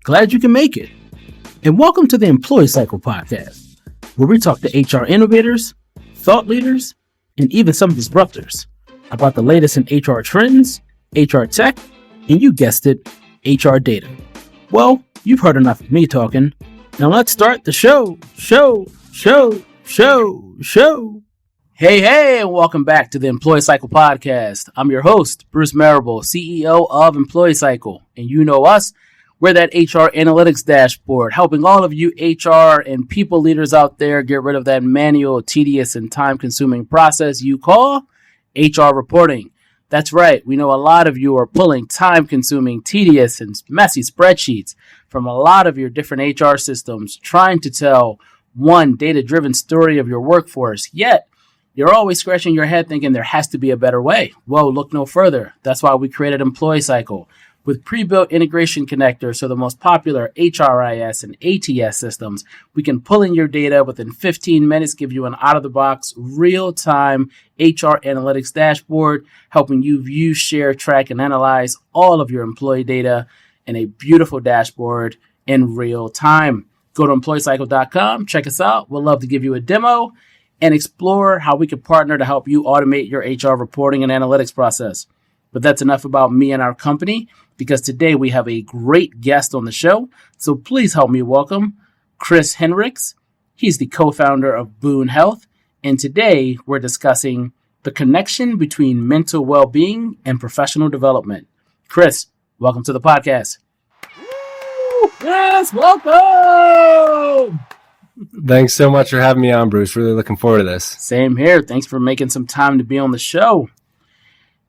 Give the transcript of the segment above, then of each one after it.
Glad you can make it. And welcome to the Employee Cycle Podcast, where we talk to HR innovators, thought leaders, and even some disruptors about the latest in HR trends, HR tech, and you guessed it, HR data. Well, you've heard enough of me talking. Now let's start the show. Hey, and welcome back to the Employee Cycle Podcast. I'm your host, Bruce Marable, CEO of Employee Cycle. And you know us, we're that HR analytics dashboard, helping all of you HR and people leaders out there get rid of that manual, tedious, and time-consuming process you call HR reporting. That's right. We know a lot of you are pulling time-consuming, tedious, and messy spreadsheets from a lot of your different HR systems, trying to tell one data-driven story of your workforce. Yet, you're always scratching your head thinking there has to be a better way. Well, look no further. That's why we created Employee Cycle with pre-built integration connectors. So the most popular HRIS and ATS systems, we can pull in your data within 15 minutes, give you an out-of-the-box, real-time HR analytics dashboard, helping you view, share, track, and analyze all of your employee data in a beautiful dashboard in real time. Go to employeecycle.com, check us out. We'd love to give you a demo and explore how we could partner to help you automate your HR reporting and analytics process. But that's enough about me and our company, because today we have a great guest on the show. So please help me welcome Chris Hendricks. He's the co-founder of Boone Health. And today we're discussing the connection between mental well-being and professional development. Chris, welcome to the podcast. Woo! Yes, welcome! Thanks so much for having me on, Bruce. Really looking forward to this. Same here. Thanks for making some time to be on the show.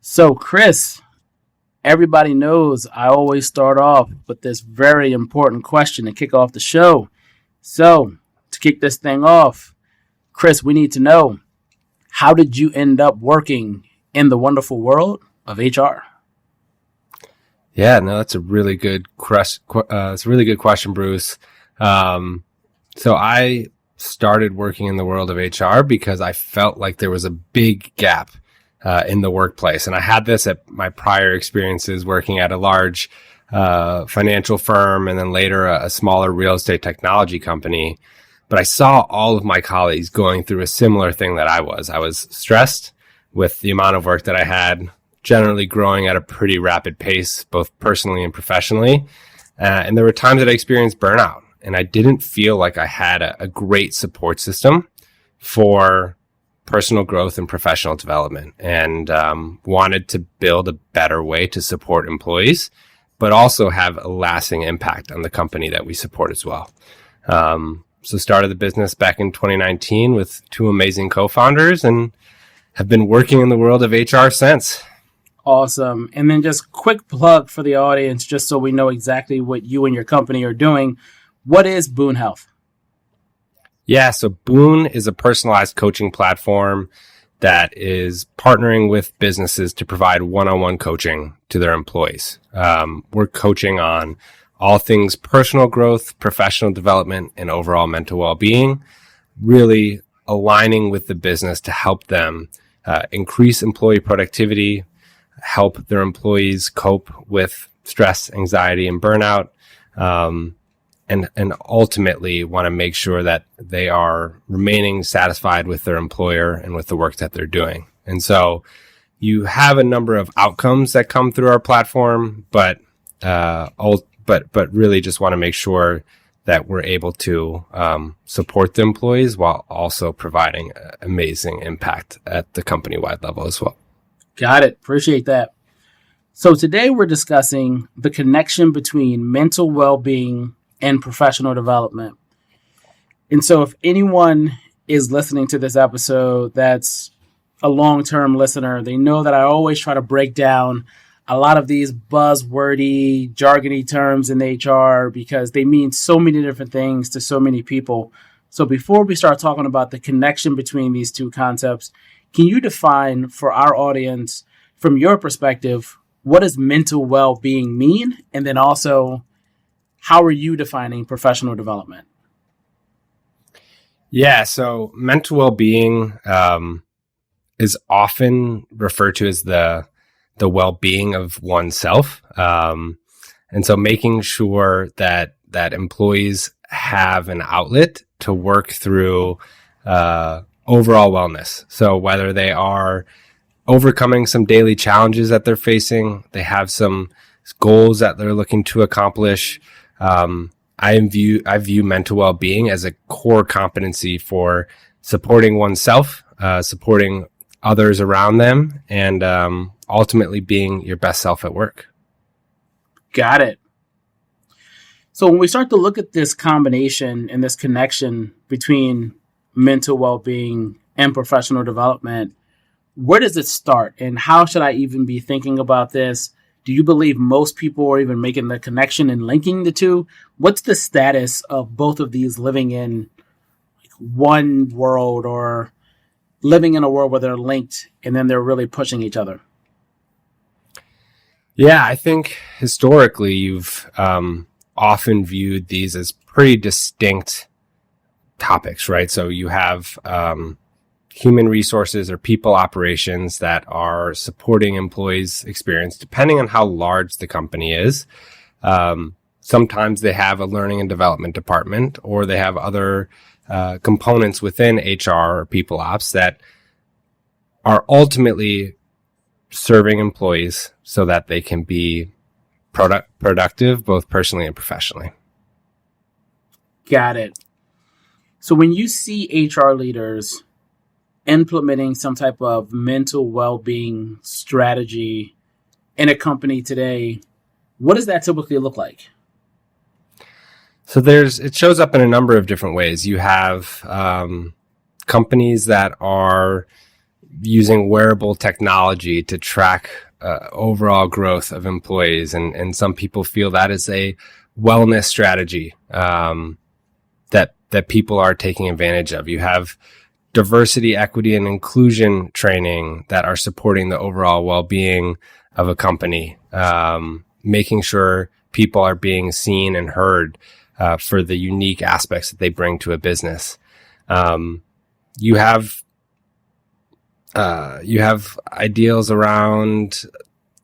So, Chris, everybody knows I always start off with this very important question to kick off the show. So, to kick this thing off, Chris, we need to know, how did you end up working in the wonderful world of HR? Yeah, no, that's a really good question, Bruce. So I started working in the world of HR because I felt like there was a big gap in the workplace. And I had this at my prior experiences working at a large financial firm and then later a smaller real estate technology company. But I saw all of my colleagues going through a similar thing that I was. I was stressed with the amount of work that I had, generally growing at a pretty rapid pace, both personally and professionally. And there were times that I experienced burnout, and I didn't feel like I had a great support system for personal growth and professional development, and wanted to build a better way to support employees, but also have a lasting impact on the company that we support as well. So started the business back in 2019 with two amazing co-founders and have been working in the world of HR since. Awesome. And then just quick plug for the audience, just so we know exactly what you and your company are doing. What is Boone Health? Yeah, so Boone is a personalized coaching platform that is partnering with businesses to provide one-on-one coaching to their employees. We're coaching on all things personal growth, professional development, and overall mental well-being, really aligning with the business to help them increase employee productivity, help their employees cope with stress, anxiety, and burnout, and ultimately want to make sure that they are remaining satisfied with their employer and with the work that they're doing. And so you have a number of outcomes that come through our platform, but really just want to make sure that we're able to support the employees while also providing amazing impact at the company-wide level as well. Got it. Appreciate that. So today we're discussing the connection between mental well-being and professional development. And so if anyone is listening to this episode that's a long-term listener, they know that I always try to break down a lot of these buzzwordy, jargony terms in HR because they mean so many different things to so many people. So before we start talking about the connection between these two concepts, can you define for our audience, from your perspective, what does mental well-being mean? And then also, how are you defining professional development? Yeah, so mental well-being is often referred to as the well-being of oneself. And so making sure that employees have an outlet to work through overall wellness. So whether they are overcoming some daily challenges that they're facing, they have some goals that they're looking to accomplish. I view mental well-being as a core competency for supporting oneself, supporting others around them, and ultimately being your best self at work. Got it. So when we start to look at this combination and this connection between mental well-being and professional development, where does it start, and how should I even be thinking about this? Do you believe most people are even making the connection and linking the two? What's the status of both of these living in one world, or living in a world where they're linked and then they're really pushing each other? Yeah, I think historically you've often viewed these as pretty distinct topics, right? So you have human resources or people operations that are supporting employees' experience, depending on how large the company is. Sometimes they have a learning and development department, or they have other components within HR or people ops that are ultimately serving employees so that they can be productive, both personally and professionally. Got it. So when you see HR leaders implementing some type of mental well-being strategy in a company today, what does that typically look like? So it shows up in a number of different ways. You have companies that are using wearable technology to track overall growth of employees, and some people feel that is a wellness strategy that people are taking advantage of. You have diversity, equity, and inclusion training that are supporting the overall well-being of a company, making sure people are being seen and heard for the unique aspects that they bring to a business. You have ideals around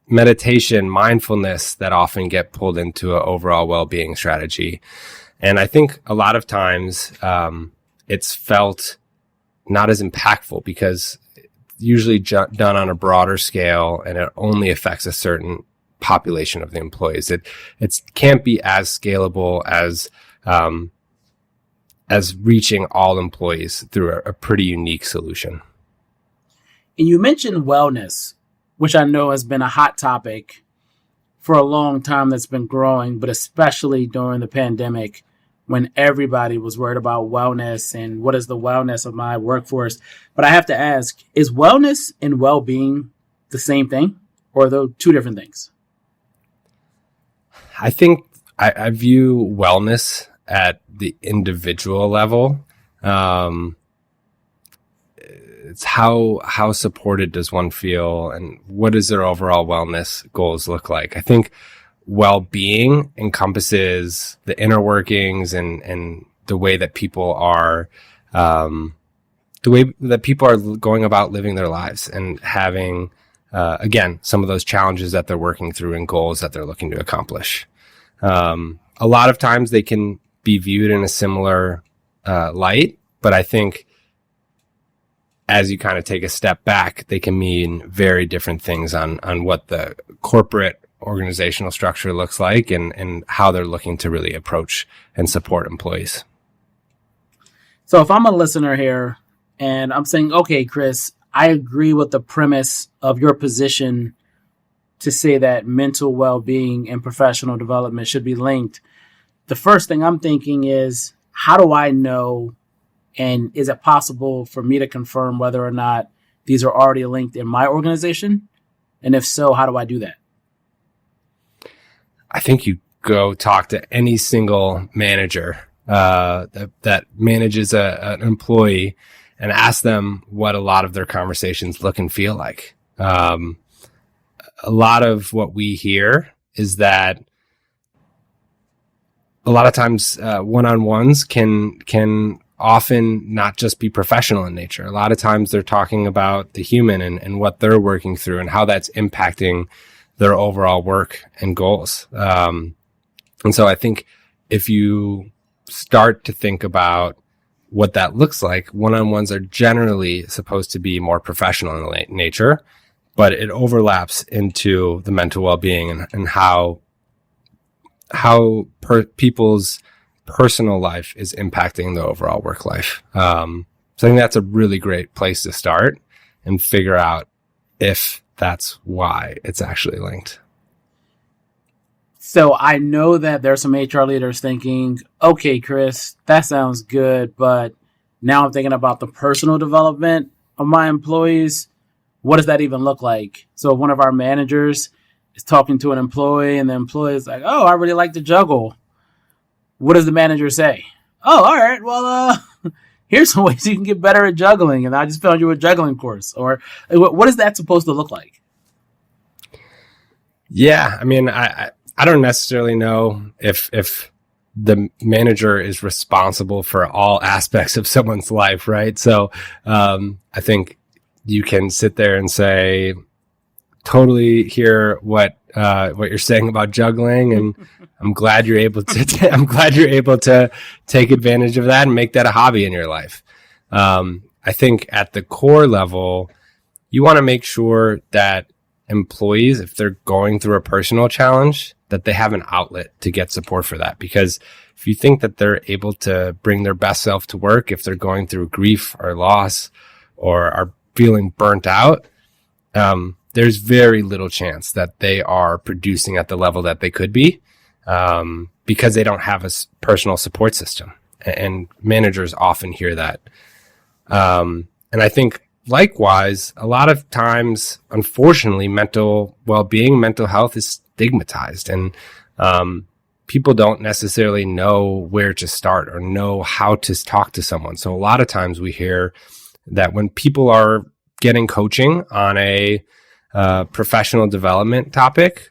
meditation, mindfulness that often get pulled into an overall well-being strategy. And I think a lot of times it's felt not as impactful because it's usually done on a broader scale, and it only affects a certain population of the employees. It can't be as scalable as reaching all employees through a pretty unique solution. And you mentioned wellness, which I know has been a hot topic for a long time, that's been growing, but especially during the pandemic, when everybody was worried about wellness and what is the wellness of my workforce. But I have to ask, is wellness and well-being the same thing, or are those two different things? I think I view wellness at the individual level. It's how supported does one feel, and what does their overall wellness goals look like? I think well-being encompasses the inner workings and the way that people are, going about living their lives and having, again, some of those challenges that they're working through and goals that they're looking to accomplish. A lot of times they can be viewed in a similar light, but I think as you kind of take a step back, they can mean very different things on what the corporate organizational structure looks like and how they're looking to really approach and support employees. So if I'm a listener here and I'm saying, okay, Chris, I agree with the premise of your position to say that mental well-being and professional development should be linked, the first thing I'm thinking is, how do I know, and is it possible for me to confirm whether or not these are already linked in my organization? And if so, how do I do that? I think you go talk to any single manager that manages an employee and ask them what a lot of their conversations look and feel like. A lot of what we hear is that a lot of times one-on-ones can often not just be professional in nature. A lot of times they're talking about the human and what they're working through and how that's impacting their overall work and goals. And so I think if you start to think about what that looks like, one-on-ones are generally supposed to be more professional in nature, but it overlaps into the mental well-being and how people's personal life is impacting the overall work life. So I think that's a really great place to start and figure out if that's why it's actually linked. So I know that there's some HR leaders thinking, okay, Chris, that sounds good, but now I'm thinking about the personal development of my employees. What does that even look like? So if one of our managers is talking to an employee and the employee is like, oh, I really like to juggle. What does the manager say? Oh, all right, well, here's some ways you can get better at juggling, and I just found you a juggling course. Or what is that supposed to look like? Yeah, I mean, I don't necessarily know if the manager is responsible for all aspects of someone's life, right? So I think you can sit there and say, totally hear what you're saying about juggling, and I'm glad you're able to take advantage of that and make that a hobby in your life. I think at the core level, you want to make sure that employees, if they're going through a personal challenge, that they have an outlet to get support for that. Because if you think that they're able to bring their best self to work, if they're going through grief or loss or are feeling burnt out, there's very little chance that they are producing at the level that they could be, because they don't have a personal support system. And managers often hear that. And I think likewise, a lot of times, unfortunately, mental well-being, mental health is stigmatized, and people don't necessarily know where to start or know how to talk to someone. So a lot of times we hear that when people are getting coaching on a professional development topic,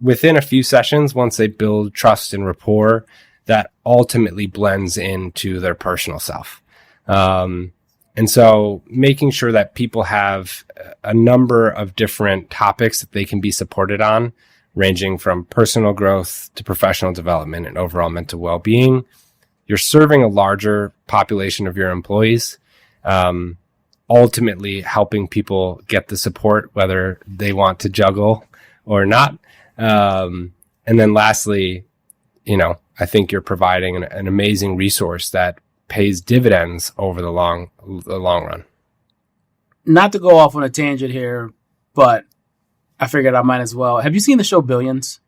within a few sessions, once they build trust and rapport, that ultimately blends into their personal self. And so making sure that people have a number of different topics that they can be supported on, ranging from personal growth to professional development and overall mental well-being. You're serving a larger population of your employees, ultimately helping people get the support, whether they want to juggle or not. And then lastly, I think you're providing an amazing resource that pays dividends over the long run. Not to go off on a tangent here, but I figured I might as well. Have you seen the show Billions?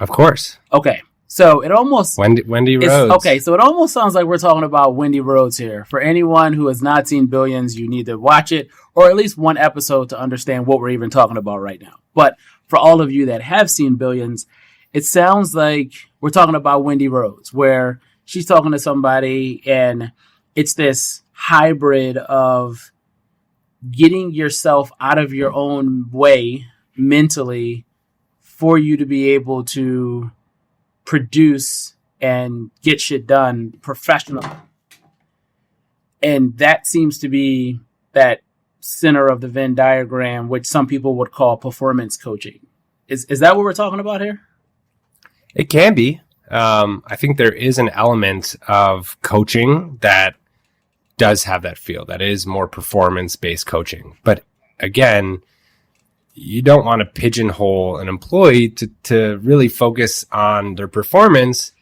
Of course. Okay. So it almost... Wendy Rhodes. Okay, so it almost sounds like we're talking about Wendy Rhodes here. For anyone who has not seen Billions, you need to watch it, or at least one episode to understand what we're even talking about right now. But for all of you that have seen Billions, it sounds like we're talking about Wendy Rhodes, where she's talking to somebody, and it's this hybrid of getting yourself out of your own way mentally for you to be able to produce and get shit done professionally. And that seems to be that center of the Venn diagram, which some people would call performance coaching. Is that what we're talking about here? It can be. I think there is an element of coaching that does have that feel, that is more performance-based coaching. But again, you don't want to pigeonhole an employee to really focus on their performance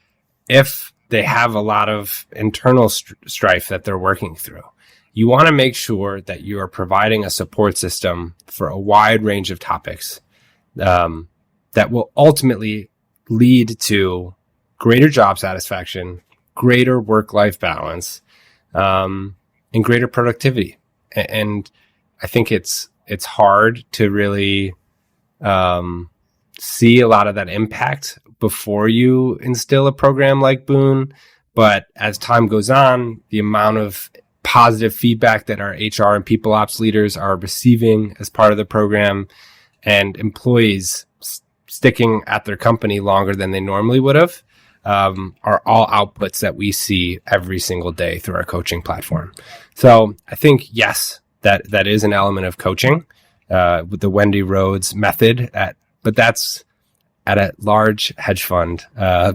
if they have a lot of internal strife that they're working through. You want to make sure that you are providing a support system for a wide range of topics that will ultimately lead to greater job satisfaction, greater work-life balance, and greater productivity. And I think it's hard to really see a lot of that impact before you instill a program like Boone. But as time goes on, the amount of positive feedback that our HR and people ops leaders are receiving as part of the program, and employees sticking at their company longer than they normally would have, are all outputs that we see every single day through our coaching platform. So I think, yes, that is an element of coaching with the Wendy Rhodes method. But that's at a large hedge fund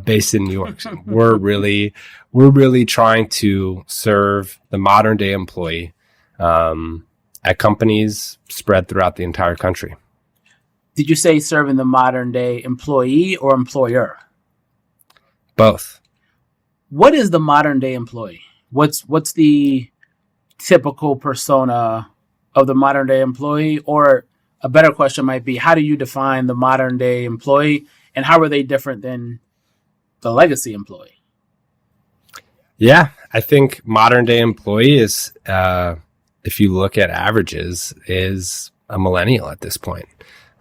based in New York. So we're really trying to serve the modern day employee at companies spread throughout the entire country. Did you say serving the modern day employee or employer? Both. What is the modern day employee? What's the typical persona of the modern day employee? Or a better question might be, how do you define the modern day employee, and how are they different than the legacy employee? Yeah, I think modern day employee is, if you look at averages, is a millennial at this point.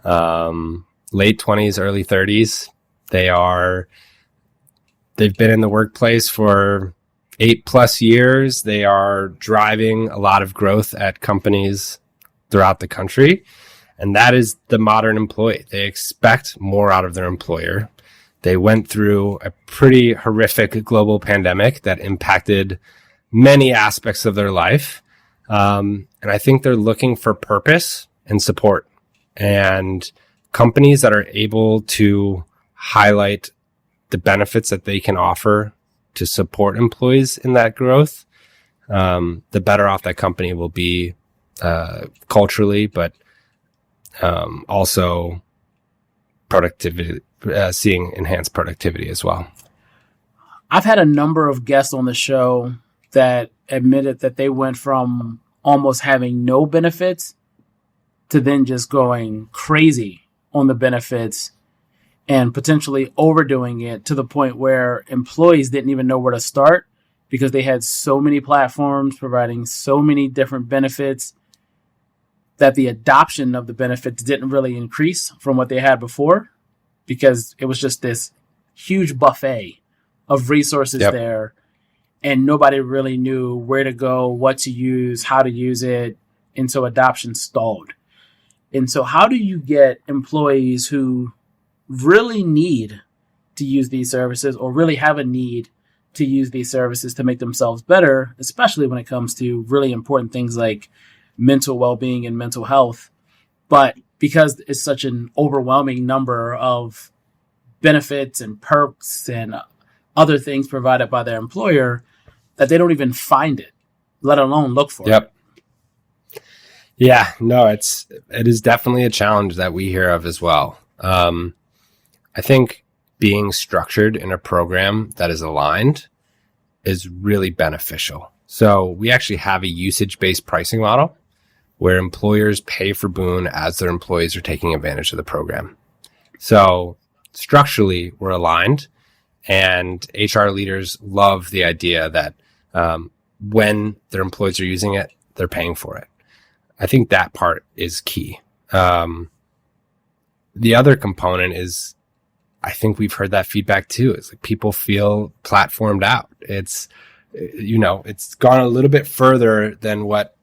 Late 20s, early 30s. They've been in the workplace for 8+ years. They are driving a lot of growth at companies throughout the country. And that is the modern employee. They expect more out of their employer. They went through a pretty horrific global pandemic that impacted many aspects of their life. And I think they're looking for purpose and support. And companies that are able to highlight the benefits that they can offer to support employees in that growth, the better off that company will be culturally, but also productivity, seeing enhanced productivity as well. I've had a number of guests on the show that admitted that they went from almost having no benefits to then just going crazy on the benefits and potentially overdoing it to the point where employees didn't even know where to start because they had so many platforms providing so many different benefits that the adoption of the benefits didn't really increase from what they had before, because it was just this huge buffet of resources there, and nobody really knew where to go, what to use, how to use it, and so adoption stalled. And so how do you get employees who really need to use these services or really have a need to use these services to make themselves better, especially when it comes to really important things like mental well-being and mental health, but because it's such an overwhelming number of benefits and perks and other things provided by their employer that they don't even find it, let alone look for it. Yeah, no, it is definitely a challenge that we hear of as well. I think being structured in a program that is aligned is really beneficial. So we actually have a usage-based pricing model where employers pay for Boone as their employees are taking advantage of the program. So structurally, we're aligned, and HR leaders love the idea that when their employees are using it, they're paying for it. I think that part is key. The other component is, I think we've heard that feedback too. It's like people feel platformed out. It's gone a little bit further than what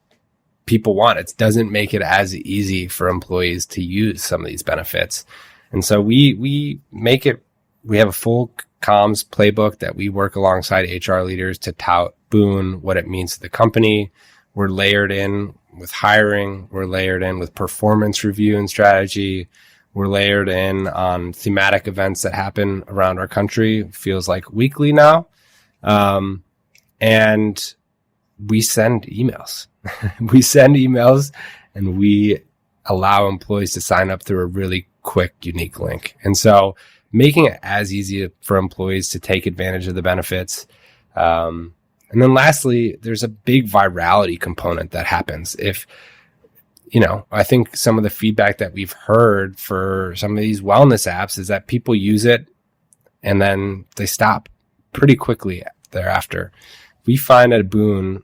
people want. It doesn't make it as easy for employees to use some of these benefits. And so we have a full comms playbook that we work alongside HR leaders to tout Boone, what it means to the company. We're layered in with hiring. We're layered in with performance review and strategy. We're layered in on thematic events that happen around our country. It feels like weekly now. And we send emails. We send emails and we allow employees to sign up through a really quick, unique link. And so making it as easy for employees to take advantage of the benefits. And then lastly, there's a big virality component that happens. I think some of the feedback that we've heard for some of these wellness apps is that people use it and then they stop pretty quickly thereafter. We find at Boone,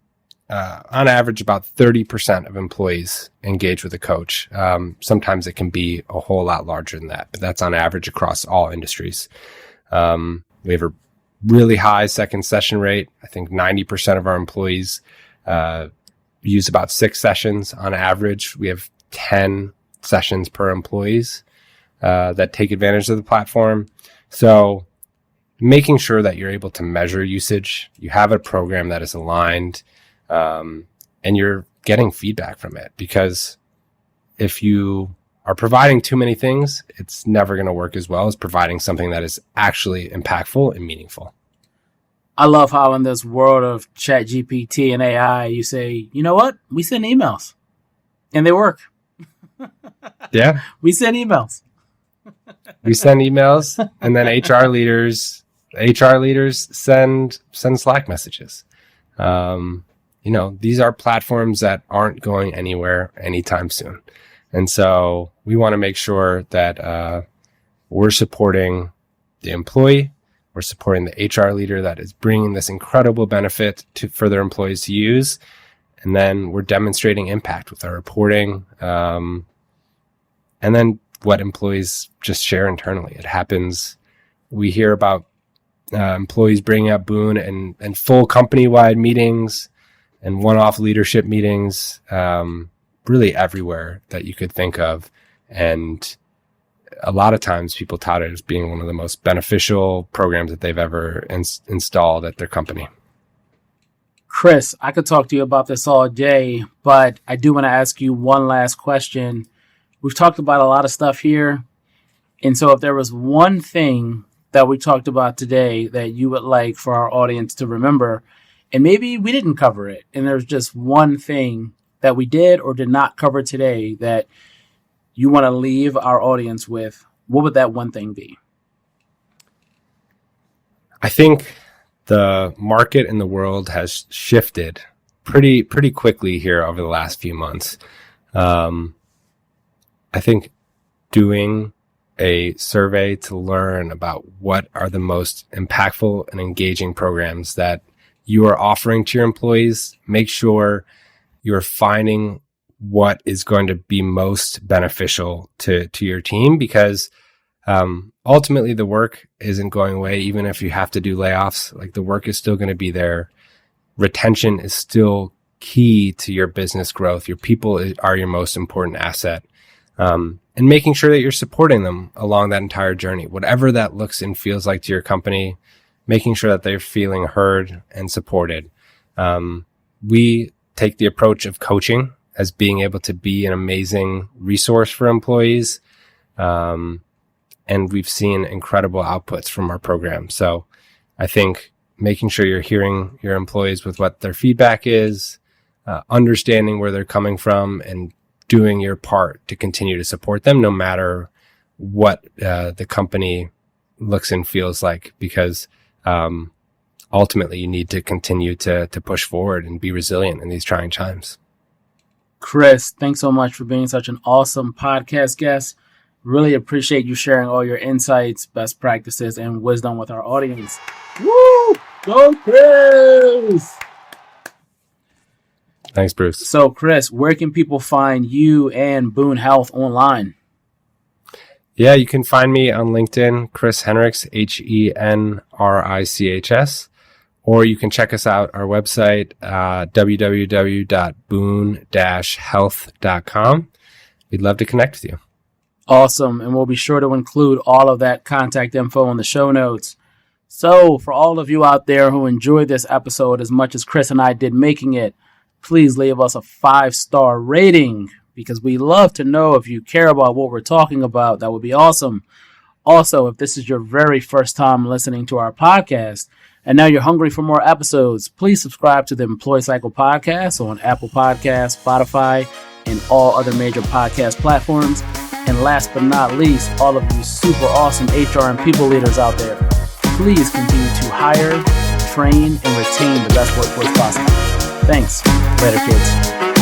on average, about 30% of employees engage with a coach. Sometimes it can be a whole lot larger than that, but that's on average across all industries. We have a really high second session rate. I think 90% of our employees use about 6 sessions on average. We have 10 sessions per employees that take advantage of the platform. So making sure that you're able to measure usage, you have a program that is aligned, and you're getting feedback from it. Because if you are providing too many things, it's never going to work as well as providing something that is actually impactful and meaningful. I love how in this world of chat GPT and AI, you say, you know what? We send emails and they work. Yeah. We send emails. We send emails, and then HR leaders send Slack messages. These are platforms that aren't going anywhere anytime soon. And so we want to make sure that we're supporting the employee, we're supporting the HR leader that is bringing this incredible benefit for their employees to use, and then we're demonstrating impact with our reporting, and then what employees just share internally. It happens. We hear about employees bringing up Boone and full company-wide meetings and one-off leadership meetings, really everywhere that you could think of. And a lot of times people tout it as being one of the most beneficial programs that they've ever installed at their company. Chris, I could talk to you about this all day, but I do want to ask you one last question. We've talked about a lot of stuff here. And so if there was one thing that we talked about today that you would like for our audience to remember, and maybe we didn't cover it, and there's just one thing that we did or did not cover today that you want to leave our audience with, what would that one thing be? I think the market in the world has shifted pretty quickly here over the last few months. I think doing a survey to learn about what are the most impactful and engaging programs that you are offering to your employees, make sure you're finding what is going to be most beneficial to your team, because ultimately the work isn't going away. Even if you have to do layoffs, like the work is still going to be there. Retention is still key to your business growth. Your people are your most important asset. And making sure that you're supporting them along that entire journey, whatever that looks and feels like to your company, making sure that they're feeling heard and supported. We take the approach of coaching as being able to be an amazing resource for employees. And we've seen incredible outputs from our program. So I think making sure you're hearing your employees with what their feedback is, understanding where they're coming from, and doing your part to continue to support them no matter what the company looks and feels like, because ultimately you need to continue to push forward and be resilient in these trying times. Chris, thanks so much for being such an awesome podcast guest. Really appreciate you sharing all your insights, best practices, and wisdom with our audience. Woo! Go Chris! Thanks, Bruce. So, Chris, where can people find you and Boone Health online? Yeah, you can find me on LinkedIn, Chris Hendricks, Henrichs, or you can check us out, our website, www.boone-health.com. We'd love to connect with you. Awesome. And we'll be sure to include all of that contact info in the show notes. So, for all of you out there who enjoyed this episode as much as Chris and I did making it, please leave us a 5-star rating, because we love to know if you care about what we're talking about. That would be awesome. Also, if this is your very first time listening to our podcast and now you're hungry for more episodes, please subscribe to the Employee Cycle Podcast on Apple Podcasts, Spotify, and all other major podcast platforms. And last but not least, all of you super awesome HR and people leaders out there, please continue to hire, train, and retain the best workforce possible. Thanks. Later, kids.